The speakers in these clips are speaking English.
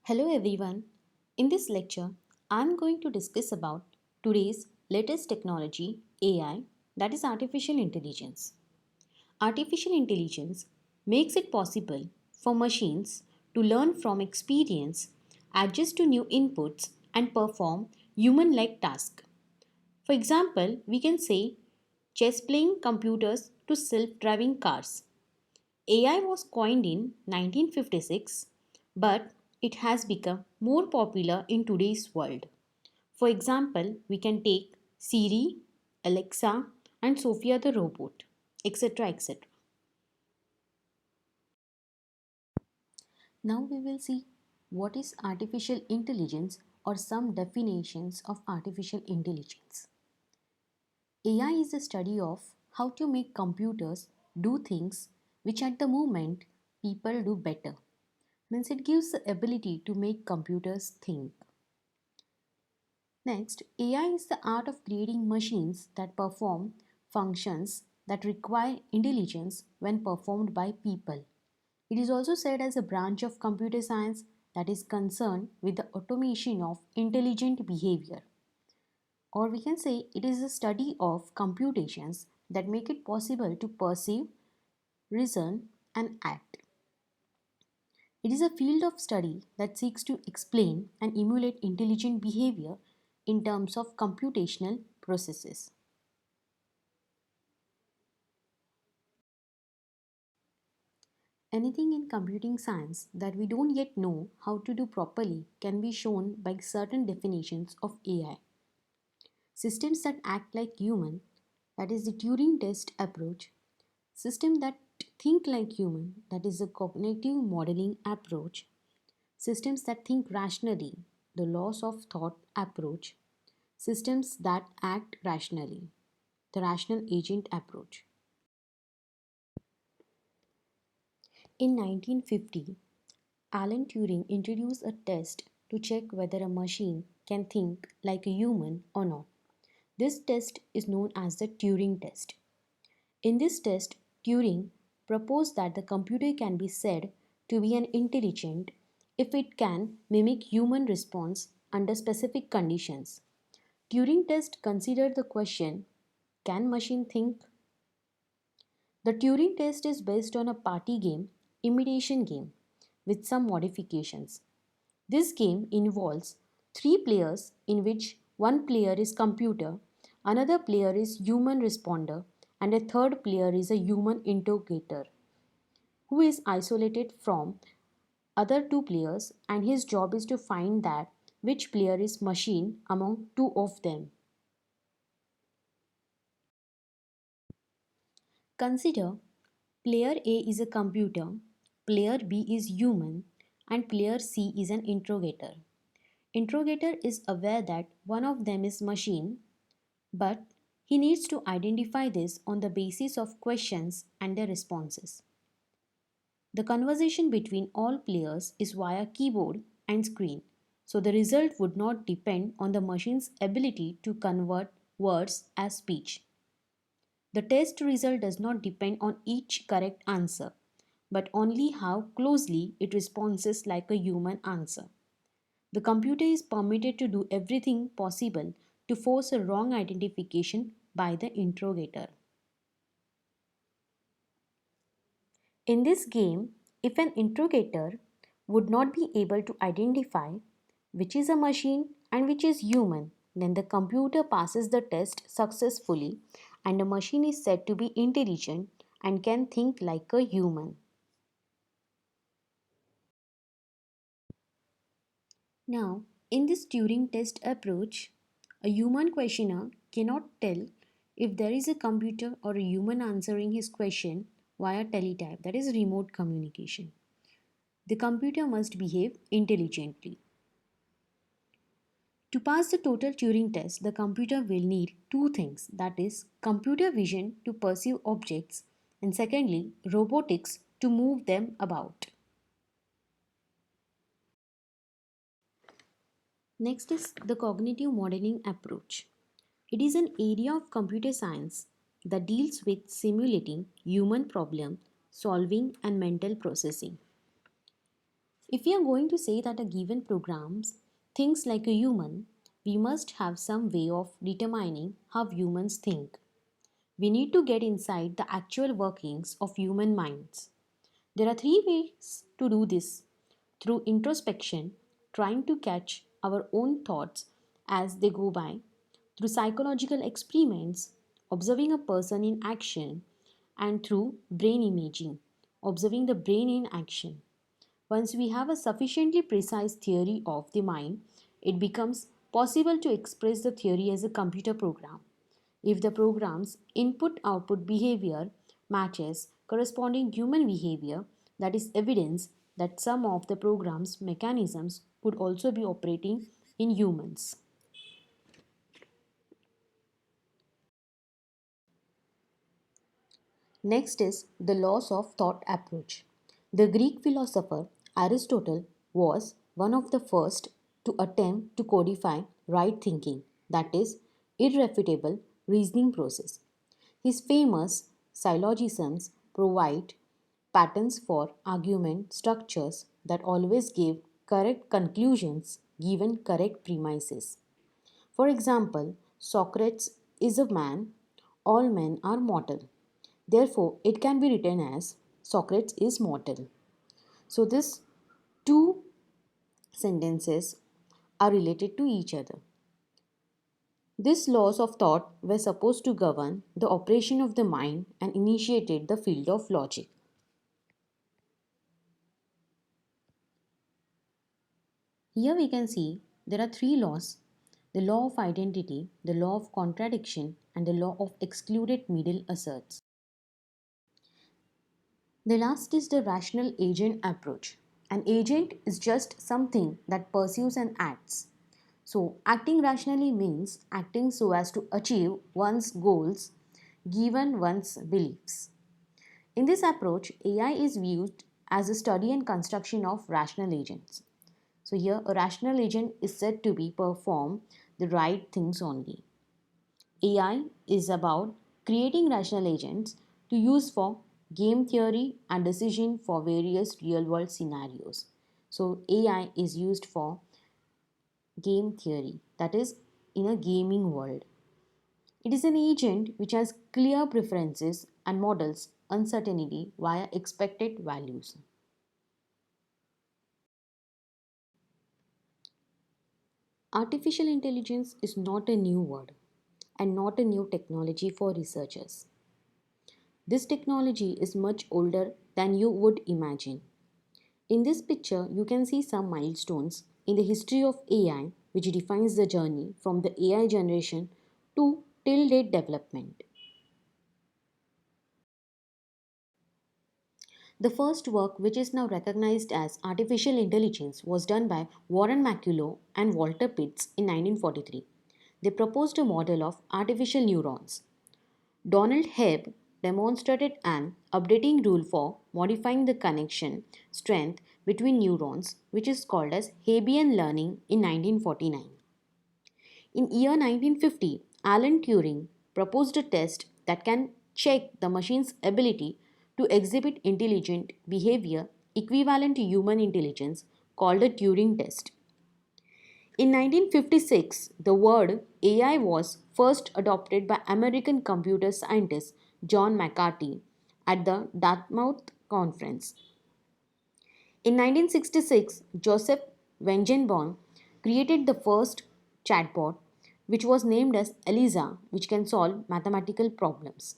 Hello everyone. In this lecture, I am going to discuss about today's latest technology, AI, that is artificial intelligence. Artificial intelligence makes it possible for machines to learn from experience, adjust to new inputs, and perform human-like tasks. For example, we can say chess playing computers to self-driving cars. AI was coined in 1956, but it has become more popular in today's world. For example, we can take Siri, Alexa, and Sophia the robot, etc. etc. Now we will see what is artificial intelligence or some definitions of artificial intelligence. AI is the study of how to make computers do things which at the moment people do better. Means it gives the ability to make computers think. Next, AI is the art of creating machines that perform functions that require intelligence when performed by people. It is also said as a branch of computer science that is concerned with the automation of intelligent behavior. Or we can say it is a study of computations that make it possible to perceive, reason, and act. It is a field of study that seeks to explain and emulate intelligent behavior in terms of computational processes. Anything in computing science that we don't yet know how to do properly can be shown by certain definitions of AI. Systems that act like human, that is the Turing test approach. Systems that think like human, that is the cognitive modeling approach. Systems that think rationally, the laws of thought approach. Systems that act rationally, the rational agent approach. In 1950, Alan Turing introduced a test to check whether a machine can think like a human or not. This test is known as the Turing test. In this test, Turing proposed that the computer can be said to be an intelligent if it can mimic human response under specific conditions. Turing test considered the question, can machine think? The Turing test is based on a party game, imitation game, with some modifications. This game involves three players in which one player is computer, another player is human responder, and a third player is a human interrogator who is isolated from other two players, and his job is to find that which player is machine among two of them. Consider player A is a computer, player B is human, and player C is an interrogator. Interrogator is aware that one of them is machine, but he needs to identify this on the basis of questions and their responses. The conversation between all players is via keyboard and screen, so the result would not depend on the machine's ability to convert words as speech. The test result does not depend on each correct answer, but only how closely it responds like a human answer. The computer is permitted to do everything possible to force a wrong identification by the interrogator. In this game, if an interrogator would not be able to identify which is a machine and which is human, then the computer passes the test successfully and the machine is said to be intelligent and can think like a human. Now, in this Turing test approach, a human questioner cannot tell if there is a computer or a human answering his question via teletype, that is remote communication. The computer must behave intelligently. To pass the total Turing test, the computer will need two things, that is, computer vision to perceive objects, and secondly, robotics to move them about. Next is the cognitive modeling approach. It is an area of computer science that deals with simulating human problem solving and mental processing. If we are going to say that a given program thinks like a human, we must have some way of determining how humans think. We need to get inside the actual workings of human minds. There are three ways to do this: through introspection, trying to catch our own thoughts as they go by, through psychological experiments, observing a person in action, and through brain imaging, observing the brain in action. Once we have a sufficiently precise theory of the mind, it becomes possible to express the theory as a computer program. If the program's input output behavior matches corresponding human behavior, that is evidence that some of the program's mechanisms could also be operating in humans. Next is the laws of thought approach. The Greek philosopher Aristotle was one of the first to attempt to codify right thinking, that is, irrefutable reasoning process. His famous syllogisms provide patterns for argument structures that always give correct conclusions given correct premises. For example, Socrates is a man, all men are mortal. Therefore, it can be written as Socrates is mortal. So, these two sentences are related to each other. These laws of thought were supposed to govern the operation of the mind and initiated the field of logic. Here we can see there are three laws: the law of identity, the law of contradiction, and the law of excluded middle asserts. The last is the rational agent approach. An agent is just something that pursues and acts. So, acting rationally means acting so as to achieve one's goals given one's beliefs. In this approach, AI is viewed as a study and construction of rational agents. So, here a rational agent is said to be perform the right things only. AI is about creating rational agents to use for game theory and decision for various real world scenarios. So, AI is used for game theory, that is, in a gaming world. It is an agent which has clear preferences and models uncertainty via expected values. Artificial intelligence is not a new word and not a new technology for researchers. This technology is much older than you would imagine. In this picture, you can see some milestones in the history of AI which defines the journey from the AI generation to till date development. The first work, which is now recognized as artificial intelligence, was done by Warren McCullough and Walter Pitts in 1943. They proposed a model of artificial neurons. Donald Hebb demonstrated an updating rule for modifying the connection strength between neurons, which is called as Hebbian learning, in 1949. In year 1950, Alan Turing proposed a test that can check the machine's ability to exhibit intelligent behavior equivalent to human intelligence, called a Turing test. In 1956, the word AI was first adopted by American computer scientist John McCarthy at the Dartmouth Conference. In 1966, Joseph Wengenbaum created the first chatbot, which was named as Eliza, which can solve mathematical problems.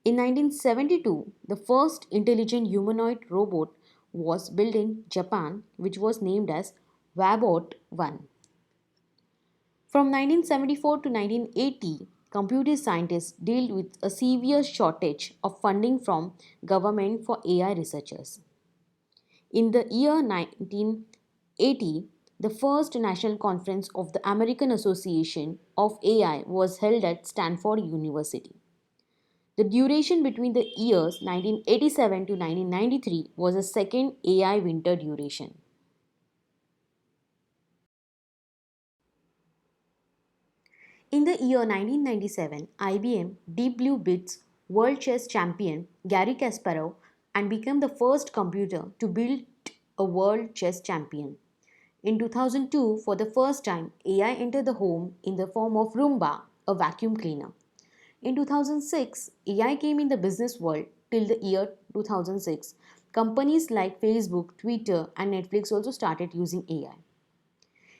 In 1972, the first intelligent humanoid robot was built in Japan, which was named as Wabot 1. From 1974 to 1980, computer scientists dealt with a severe shortage of funding from government for AI researchers. In the year 1980, the first national conference of the American Association of AI was held at Stanford University. The duration between the years 1987 to 1993 was a second AI winter duration. In the year 1997, IBM Deep Blue beats world chess champion Garry Kasparov and became the first computer to build a world chess champion. In 2002, for the first time, AI entered the home in the form of Roomba, a vacuum cleaner. In 2006, AI came in the business world till the year 2006. Companies like Facebook, Twitter, and Netflix also started using AI.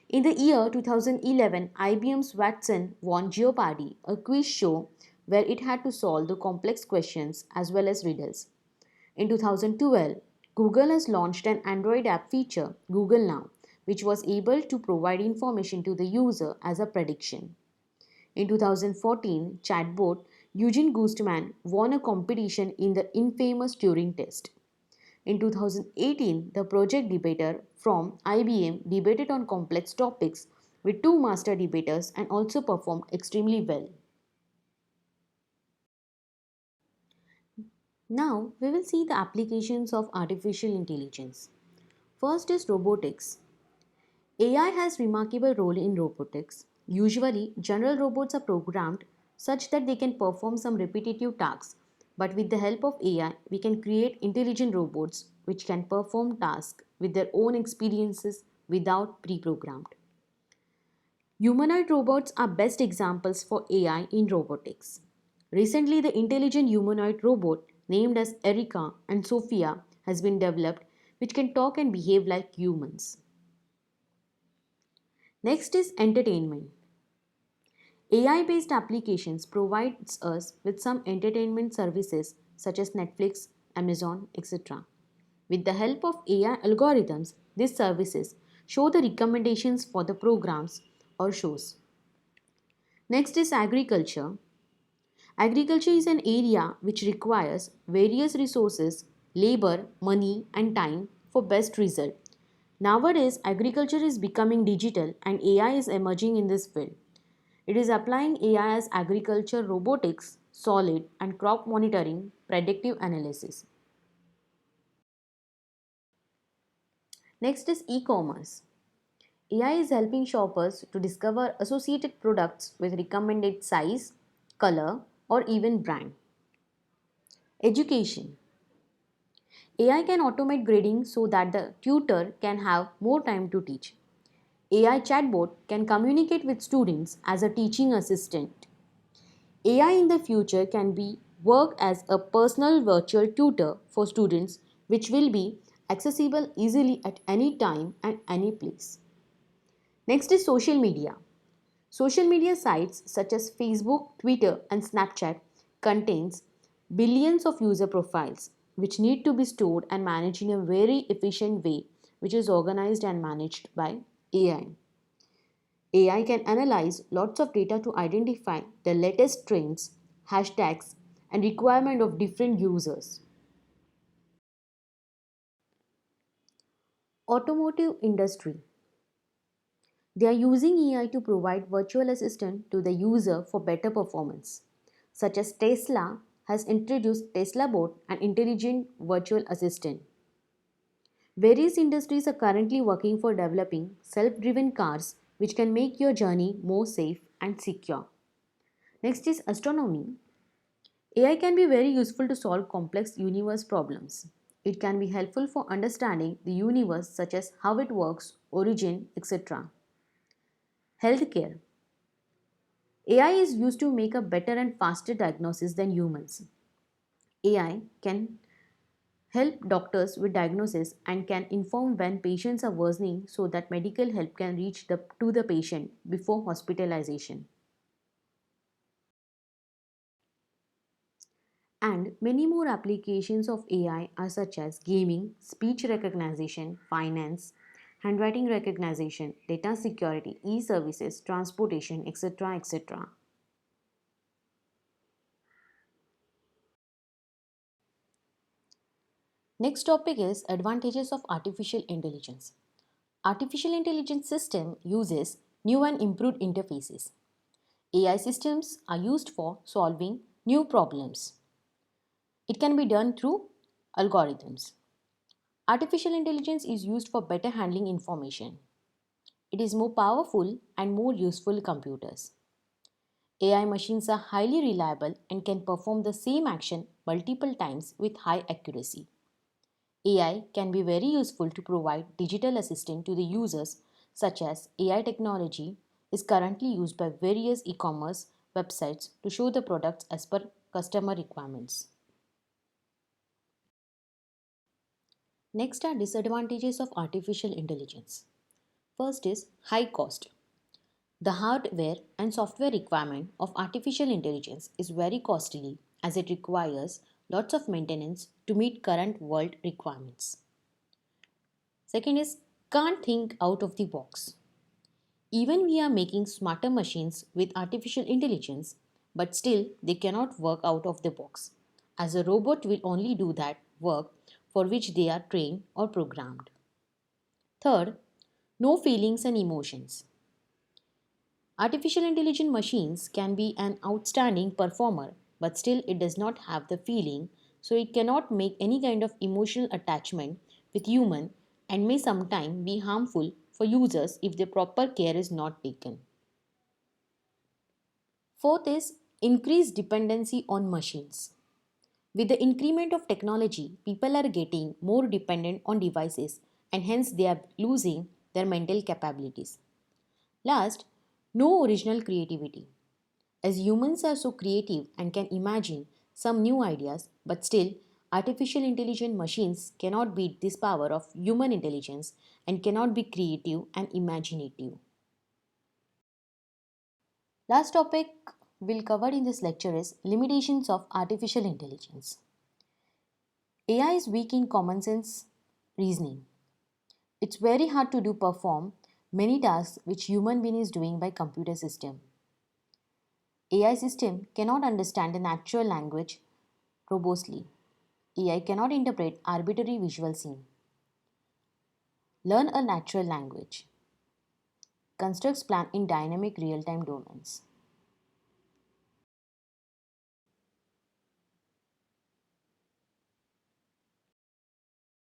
In the year 2011, IBM's Watson won Jeopardy, a quiz show where it had to solve the complex questions as well as riddles. In 2012, Google has launched an Android app feature, Google Now, which was able to provide information to the user as a prediction. In 2014, chatbot Eugene Goostman won a competition in the infamous Turing test. In 2018, the project debater from IBM debated on complex topics with two master debaters and also performed extremely well. Now, we will see the applications of artificial intelligence. First is robotics. AI has remarkable role in robotics. Usually, general robots are programmed such that they can perform some repetitive tasks. But with the help of AI, we can create intelligent robots which can perform tasks with their own experiences without pre-programmed. Humanoid robots are best examples for AI in robotics. Recently, the intelligent humanoid robot named as Erika and Sophia has been developed which can talk and behave like humans. Next is entertainment. AI based applications provides us with some entertainment services such as Netflix, Amazon, etc. With the help of AI algorithms, these services show the recommendations for the programs or shows. Next is agriculture. Agriculture is an area which requires various resources, labor, money, and time for best result. Nowadays, agriculture is becoming digital and AI is emerging in this field. It is applying AI as agriculture robotics, solid and crop monitoring, predictive analysis. Next is e-commerce. AI is helping shoppers to discover associated products with recommended size, color, or even brand. Education. AI can automate grading so that the tutor can have more time to teach. AI chatbot can communicate with students as a teaching assistant. AI in the future can be work as a personal virtual tutor for students which will be accessible easily at any time and any place. Next is social media. Social media sites such as Facebook, Twitter and Snapchat contains billions of user profiles which need to be stored and managed in a very efficient way which is organized and managed by AI. AI can analyze lots of data to identify the latest trends, hashtags, and requirement of different users. Automotive industry. They are using AI to provide virtual assistant to the user for better performance. Such as Tesla has introduced Tesla Bot, an intelligent virtual assistant. Various industries are currently working for developing self-driven cars which can make your journey more safe and secure. Next is astronomy. AI can be very useful to solve complex universe problems. It can be helpful for understanding the universe such as how it works, origin, etc. Healthcare. AI is used to make a better and faster diagnosis than humans. AI can help doctors with diagnosis and can inform when patients are worsening so that medical help can reach to the patient before hospitalization. And many more applications of AI are such as gaming, speech recognition, finance, handwriting recognition, data security, e-services, transportation, etc. etc. Next topic is advantages of artificial intelligence. Artificial intelligence system uses new and improved interfaces. AI systems are used for solving new problems. It can be done through algorithms. Artificial intelligence is used for better handling information. It is more powerful and more useful computers. AI machines are highly reliable and can perform the same action multiple times with high accuracy. AI can be very useful to provide digital assistance to the users, such as AI technology is currently used by various e-commerce websites to show the products as per customer requirements. Next are disadvantages of artificial intelligence. First is high cost. The hardware and software requirement of artificial intelligence is very costly as it requires lots of maintenance to meet current world requirements. Second is can't think out of the box. Even we are making smarter machines with artificial intelligence, but still they cannot work out of the box, as a robot will only do that work for which they are trained or programmed. Third, no feelings and emotions. Artificial intelligent machines can be an outstanding performer, but still it does not have the feeling, so it cannot make any kind of emotional attachment with human and may sometimes be harmful for users if the proper care is not taken. Fourth is increased dependency on machines. With the increment of technology, people are getting more dependent on devices and hence they are losing their mental capabilities. Last, no original creativity. As humans are so creative and can imagine some new ideas, but still, artificial intelligent machines cannot beat this power of human intelligence and cannot be creative and imaginative. Last topic we'll cover in this lecture is limitations of artificial intelligence. AI is weak in common sense reasoning. It's very hard to do perform many tasks which human being is doing by computer system. AI system cannot understand the natural language robustly. AI cannot interpret arbitrary visual scene. Learn a natural language. Constructs plan in dynamic real-time domains.